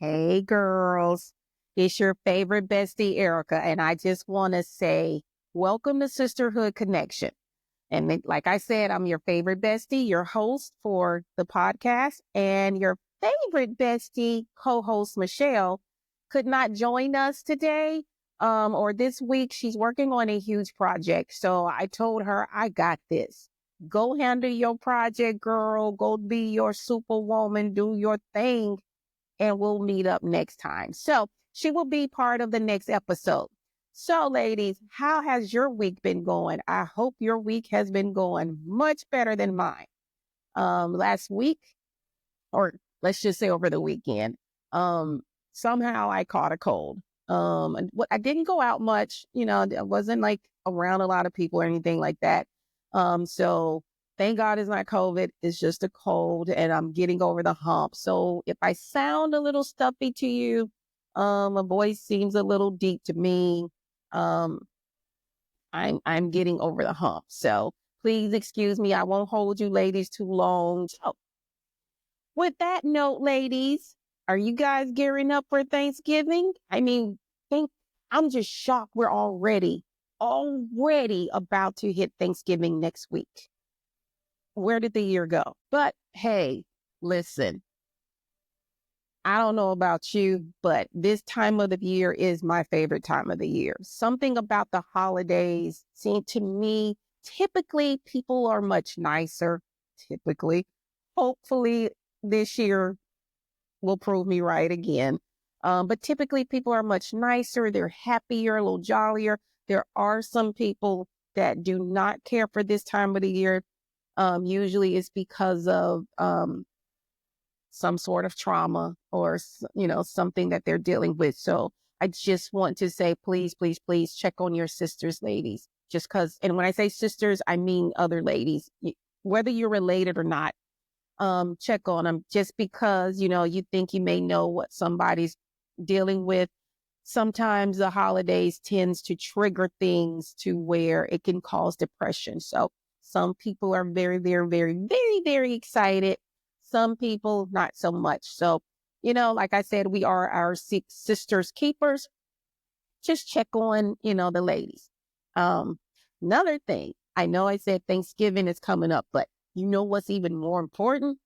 Hey, girls. It's your favorite bestie, Erica. And I just want to say, welcome to Sisterhood Connection. And like I said, I'm your favorite bestie, your host for the podcast, and your favorite bestie co-host, Michelle, could not join us today or this week. She's working on a huge project. So I told her, I got this. Go handle your project, girl. Go be your superwoman. Do your thing, and we'll meet up next time. So she will be part of the next episode. So, ladies, how has your week been going? I hope your week has been going much better than mine. Last week, or let's just say over the weekend, um, somehow I caught a cold. And I didn't go out much, I wasn't like around a lot of people or anything like that. So thank God it's not COVID. It's just a cold and I'm getting over the hump. So if I sound a little stuffy to you, my voice seems a little deep to me. Um, I'm getting over the hump. So please excuse me. I won't hold you ladies too long. So with that note, ladies, are you guys gearing up for Thanksgiving? I mean, I'm just shocked we're already about to hit Thanksgiving next week. Where did the year go? But hey, listen, I don't know about you, but this time of the year is my favorite time of the year. Something about the holidays seem to me, typically people are much nicer. Typically, hopefully this year will prove me right again. But typically people are much nicer. They're happier, a little jollier. There are some people that do not care for this time of the year. Usually it's because of some sort of trauma or, something that they're dealing with. So I just want to say, please, please, please check on your sisters, ladies. Just because, and when I say sisters, I mean other ladies, whether you're related or not. Check on them just because, you think you may know what somebody's dealing with. Sometimes the holidays tends to trigger things to where it can cause depression. So some people are very, very, very, very, very excited. Some people not so much. So, like I said, we are our sisters keepers. Just check on, the ladies. Um, Another thing, I know I said Thanksgiving is coming up, but you know what's even more important?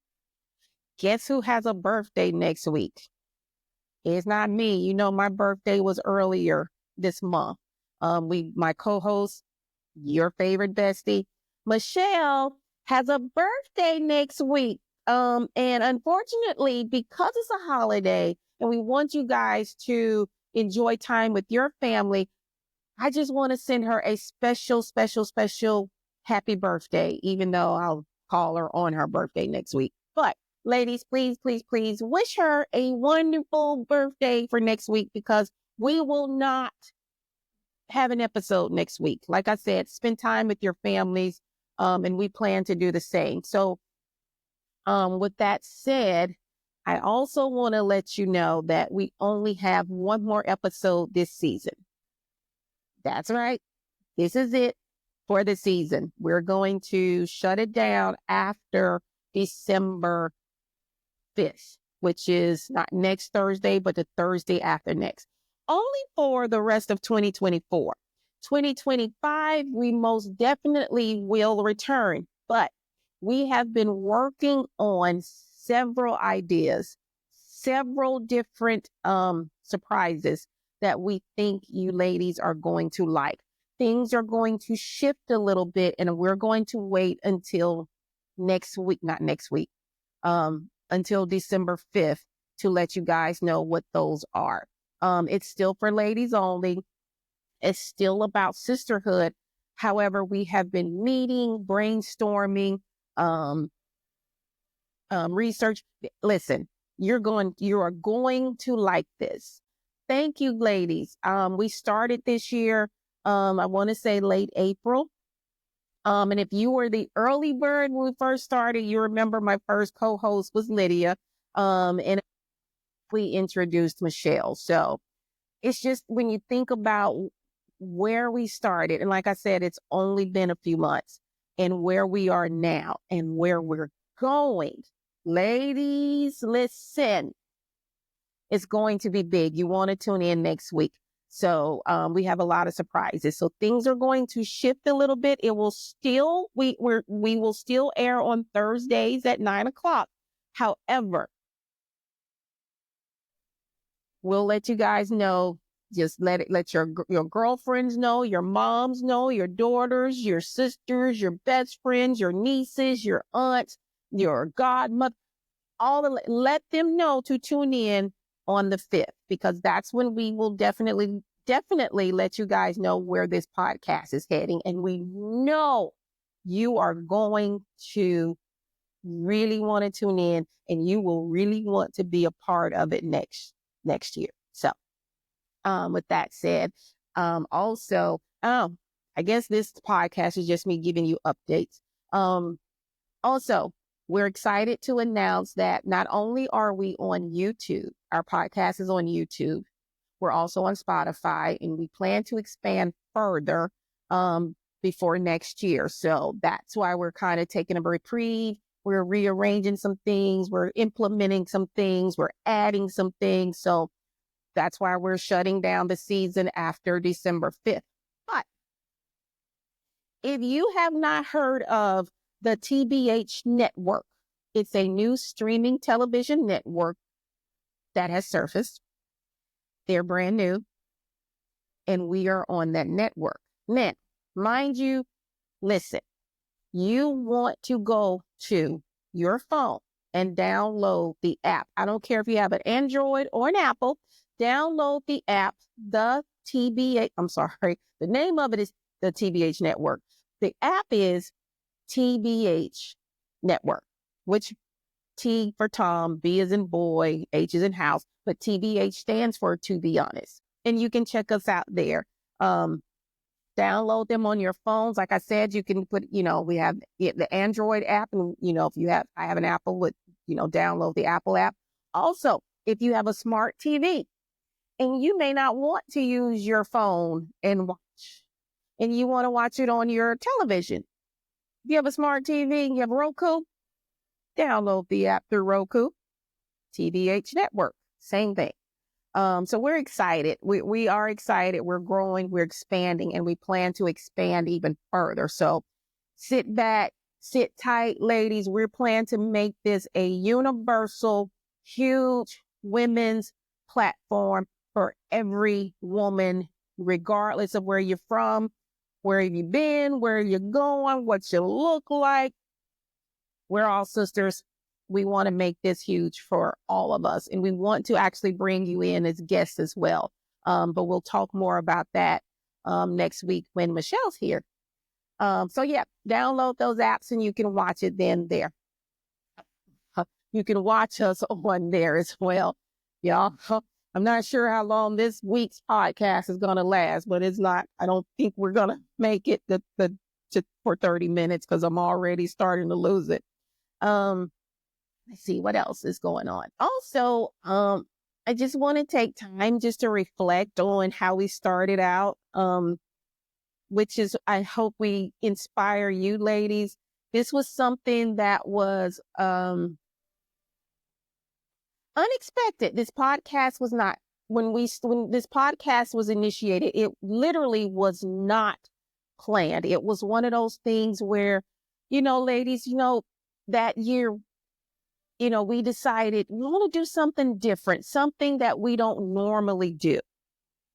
Guess who has a birthday next week? It's not me. My birthday was earlier this month. My co-host, your favorite bestie, Michelle, has a birthday next week. And unfortunately, because it's a holiday and we want you guys to enjoy time with your family, I just want to send her a special, special, special happy birthday, even though I'll call her on her birthday next week. But ladies, please, please, please wish her a wonderful birthday for next week because we will not have an episode next week. Like I said, spend time with your families, and we plan to do the same. So with that said, I also want to let you know that we only have one more episode this season. That's right. This is it for the season. We're going to shut it down after December 5th, which is not next Thursday, but the Thursday after next. Only for the rest of 2024. 2025, we most definitely will return, but we have been working on several ideas, several different surprises that we think you ladies are going to like. Things are going to shift a little bit, and we're going to wait until next week, not next week, until December 5th to let you guys know what those are. It's still for ladies only. It's still about sisterhood. However, we have been meeting, brainstorming, research. Listen, you are going to like this. Thank you, ladies. We started this year, I want to say late April. And if you were the early bird when we first started, you remember my first co-host was Lydia. And we introduced Michelle. So it's just when you think about where we started, and like I said, it's only been a few months, and where we are now and where we're going. Ladies, listen. It's going to be big. You want to tune in next week. So we have a lot of surprises. So things are going to shift a little bit. It will still, we will still air on Thursdays at 9:00. However, we'll let you guys know. Just let your girlfriends know, your moms know, your daughters, your sisters, your best friends, your nieces, your aunts, your godmother, let them know to tune in on the 5th, because that's when we will definitely let you guys know where this podcast is heading. And we know you are going to really want to tune in, and you will really want to be a part of it next year. So with that said, also, I guess this podcast is just me giving you updates. Also, we're excited to announce that not only are we on YouTube, our podcast is on YouTube, we're also on Spotify, and we plan to expand further before next year. So that's why we're kind of taking a reprieve. We're rearranging some things. We're implementing some things. We're adding some things. So that's why we're shutting down the season after December 5th. But if you have not heard of the TBH Network, it's a new streaming television network that has surfaced. They're brand new, and we are on that network. Now, mind you, listen, you want to go to your phone and download the app. I don't care if you have an Android or an Apple. Download the app, the name of it is the TBH Network. The app is TBH Network, which T for Tom, B is in boy, H is in house, but TBH stands for To Be Honest. And you can check us out there. Download them on your phones. Like I said, you can put, we have the Android app, and, I have an Apple, with, download the Apple app. Also, if you have a smart TV and you may not want to use your phone and watch, and you want to watch it on your television, if you have a smart TV and you have Roku, download the app through Roku, TBH Network, same thing. So we're excited. We are excited. We're growing, we're expanding, and we plan to expand even further. So sit back, sit tight, ladies. We're planning to make this a universal, huge women's platform for every woman, regardless of where you're from, where have you been, where you're going, what you look like. We're all sisters. We want to make this huge for all of us. And we want to actually bring you in as guests as well. But we'll talk more about that next week when Michelle's here. So yeah, download those apps and you can watch it then there. You can watch us on there as well. Y'all, I'm not sure how long this week's podcast is going to last, but it's not, I don't think we're going to make it for 30 minutes, because I'm already starting to lose it. Let's see what else is going on. Also, I just want to take time just to reflect on how we started out, which is, I hope we inspire you ladies. This was something that was unexpected. This podcast was not, when this podcast was initiated, it literally was not planned. It was one of those things where, ladies, that year, we decided we want to do something different, something that we don't normally do.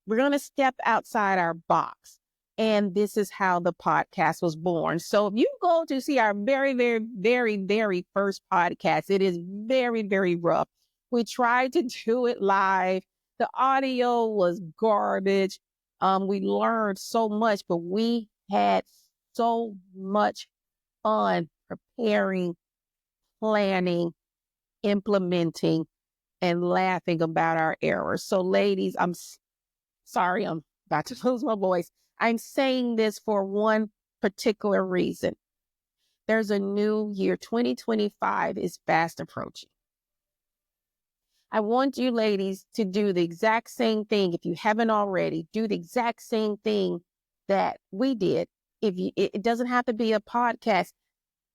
We're going to step outside our box. And this is how the podcast was born. So if you go to see our very, very, very, very first podcast, it is very, very rough. We tried to do it live. The audio was garbage. We learned so much, but we had so much fun preparing, planning, implementing, and laughing about our errors. So ladies, I'm sorry, I'm about to lose my voice. I'm saying this for one particular reason. There's a new year. 2025 is fast approaching. I want you ladies to do the exact same thing. If you haven't already, do the exact same thing that we did. It doesn't have to be a podcast.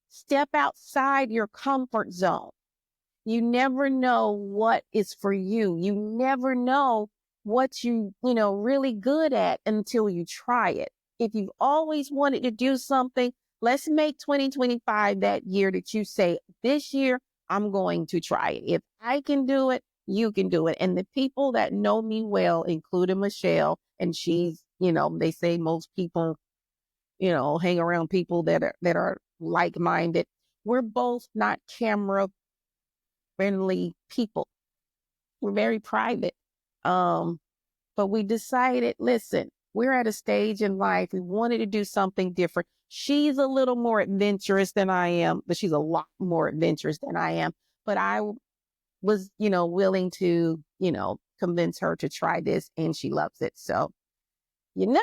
Step outside your comfort zone. You never know what is for you. You never know what really good at until you try it. If you've always wanted to do something, let's make 2025 that year that you say, this year, I'm going to try it. If I can do it, you can do it. And the people that know me well, including Michelle, and she's, they say most people, hang around people that are like-minded. We're both not camera friendly people. We're very private. But we decided, listen, we're at a stage in life. We wanted to do something different. She's a little more adventurous than I am, but she's a lot more adventurous than I am. But I was, willing to, convince her to try this, and she loves it. So, you know,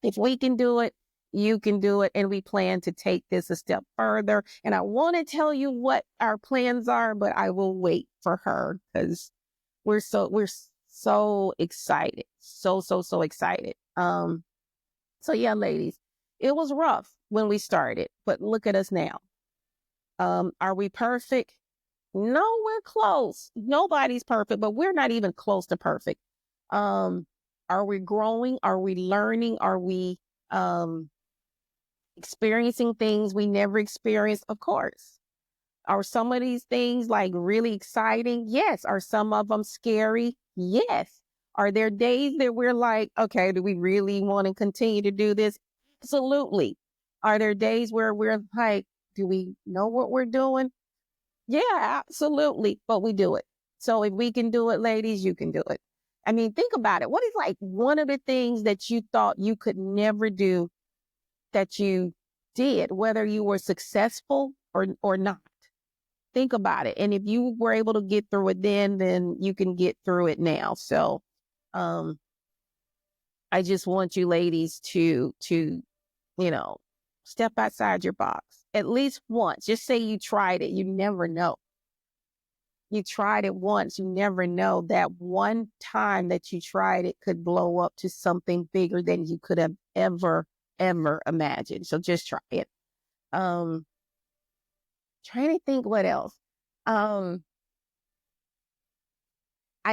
if we can do it, you can do it. And we plan to take this a step further. And I want to tell you what our plans are, but I will wait for her because we're so excited. So excited. So yeah, ladies, it was rough when we started, but look at us now. Are we perfect? No, we're close. Nobody's perfect, but we're not even close to perfect. Are we growing? Are we learning? Are we experiencing things we never experienced? Of course. Are some of these things like really exciting? Yes. Are some of them scary? Yes. Are there days that we're like, okay, do we really want to continue to do this? Absolutely. Are there days where we're like, do we know what we're doing? Yeah, absolutely. But we do it. So if we can do it, ladies, you can do it. I mean, think about it. What is like one of the things that you thought you could never do that you did, whether you were successful or not? Think about it. And if you were able to get through it then you can get through it now. So um, I just want you ladies to, step outside your box at least once. Just say you tried it. You never know. You tried it once. You never know. That one time that you tried it could blow up to something bigger than you could have ever imagined. So just try it. Trying to think what else. I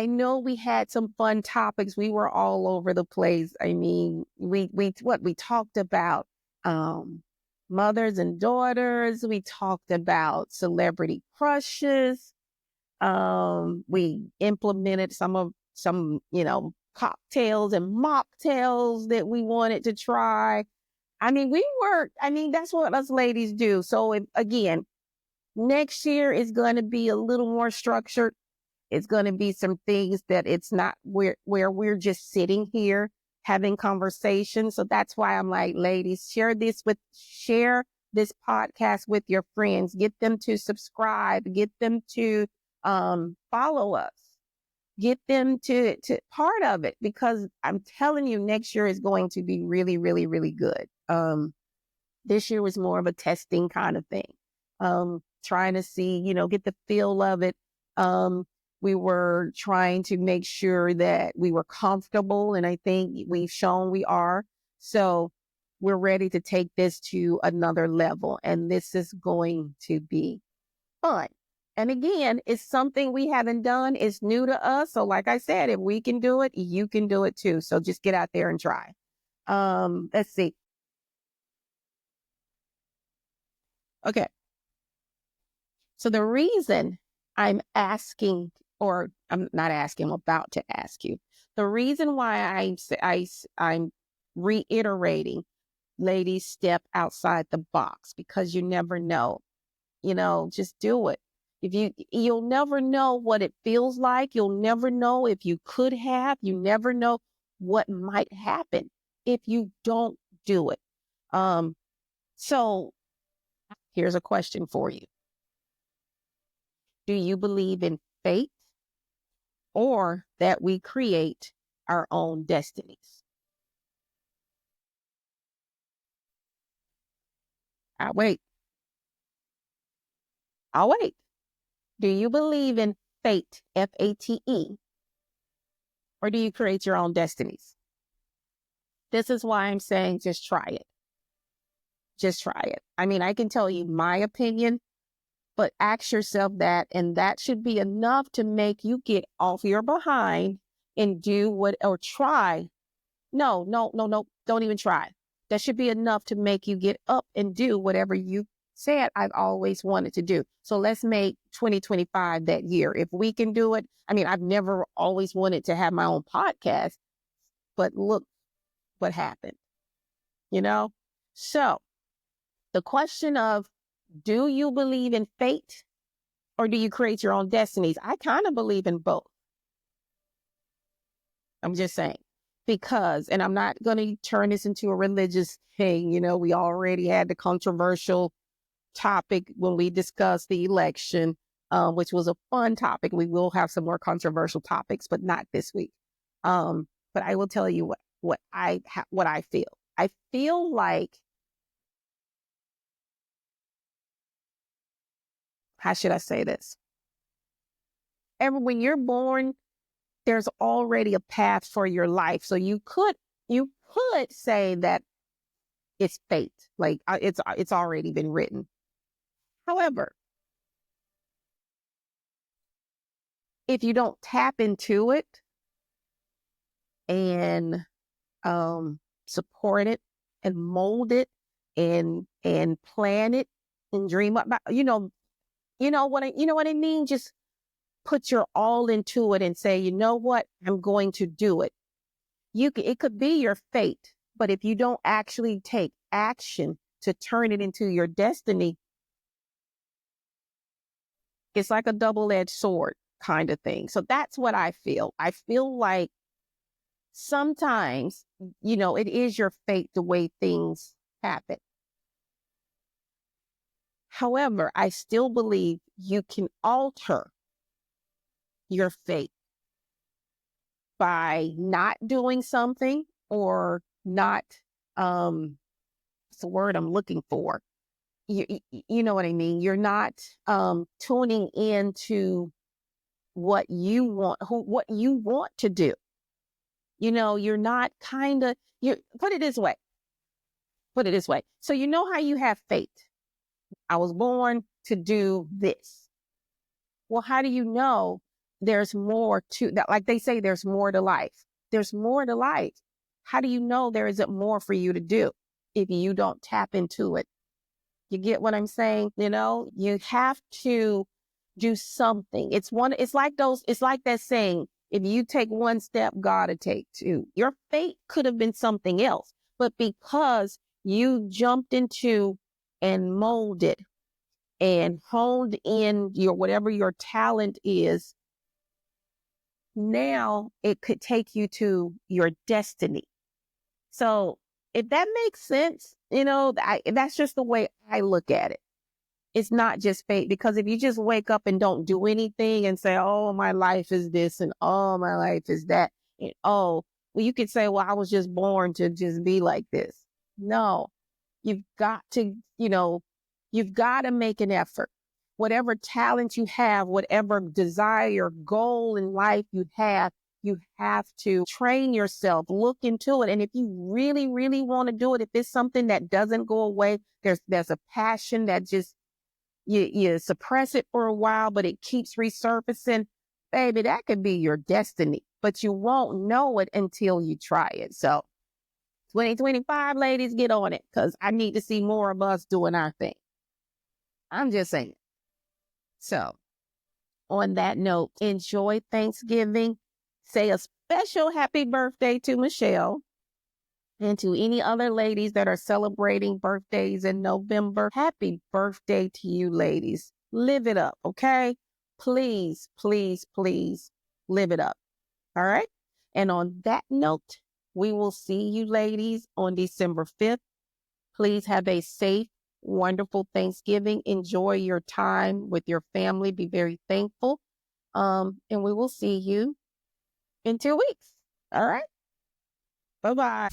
know we had some fun topics. We were all over the place. I mean, we talked about mothers and daughters. We talked about celebrity crushes. We implemented some cocktails and mocktails that we wanted to try. I mean, that's what us ladies do. So again, next year is going to be a little more structured. It's going to be some things that it's not where we're just sitting here having conversations. So that's why I'm like, ladies, share this podcast with your friends. Get them to subscribe. Get them to follow us. Get them to part of it, because I'm telling you, next year is going to be really, really, really good. This year was more of a testing kind of thing. Trying to see, get the feel of it. We were trying to make sure that we were comfortable, and I think we've shown we are. So we're ready to take this to another level, and this is going to be fun. And again, it's something we haven't done. It's new to us. So like I said, if we can do it, you can do it too. So just get out there and try. Let's see. Okay. So the reason I'm asking, or I'm not asking, I'm about to ask you, the reason why I'm reiterating, ladies, step outside the box, because you never know, just do it. You'll never know what it feels like. You'll never know if you could have. You never know what might happen if you don't do it. So here's a question for you. Do you believe in fate, or that we create our own destinies? I'll wait. I'll wait. Do you believe in fate, Fate, or do you create your own destinies? This is why I'm saying just try it. Just try it. I mean, I can tell you my opinion, But ask yourself that, and that should be enough to make you get off your behind and do what, or try. No, no, no, no, don't even try. That should be enough to make you get up and do whatever you said I've always wanted to do. So let's make 2025 that year. If we can do it, I mean, I've never always wanted to have my own podcast, but look what happened, you know? So the question of, do you believe in fate or do you create your own destinies? I kind of believe in both. I'm just saying, because, and I'm not going to turn this into a religious thing. You know, we already had the controversial topic when we discussed the election, which was a fun topic. We will have some more controversial topics, but not this week. But I will tell you what I feel. I feel like, how should I say this? When you're born, there's already a path for your life. So you could say that it's fate, like it's already been written. However, if you don't tap into it and support it and mold it and plan it and dream about, you know what I mean? Just put your all into it and say, you know what, I'm going to do it. It could be your fate, but if you don't actually take action to turn it into your destiny, it's like a double-edged sword kind of thing. So that's what I feel. I feel like sometimes, it is your fate the way things happen. However, I still believe you can alter your fate by not doing something or not, what's the word I'm looking for? You know what I mean? You're not tuning into what you want to do. You're not put it this way. So you know how you have fate. I was born to do this. Well, how do you know there's more to that? Like they say, there's more to life. There's more to life. How do you know there isn't more for you to do if you don't tap into it? You get what I'm saying? You have to do something. It's like that saying, if you take one step, God will take two. Your fate could have been something else, but because you jumped into and molded and honed in whatever your talent is, now it could take you to your destiny. So if that makes sense, that's just the way I look at it. It's not just fate, because if you just wake up and don't do anything and say, oh, my life is this and oh, my life is that. And, oh, well, you could say, well, I was just born to just be like this. No, you've got to make an effort. Whatever talent you have, whatever desire, goal in life you have to train yourself, look into it. And if you really, really want to do it, if it's something that doesn't go away, there's a passion that just, you suppress it for a while, but it keeps resurfacing, baby, that could be your destiny, but you won't know it until you try it. So 2025, ladies, get on it, because I need to see more of us doing our thing. I'm just saying. So on that note, enjoy Thanksgiving. Say a special happy birthday to Michelle. And to any other ladies that are celebrating birthdays in November, happy birthday to you, ladies. Live it up, okay? Please, please, please live it up. All right? And on that note, we will see you, ladies, on December 5th. Please have a safe, wonderful Thanksgiving. Enjoy your time with your family. Be very thankful. And we will see you in 2 weeks. All right? Bye-bye.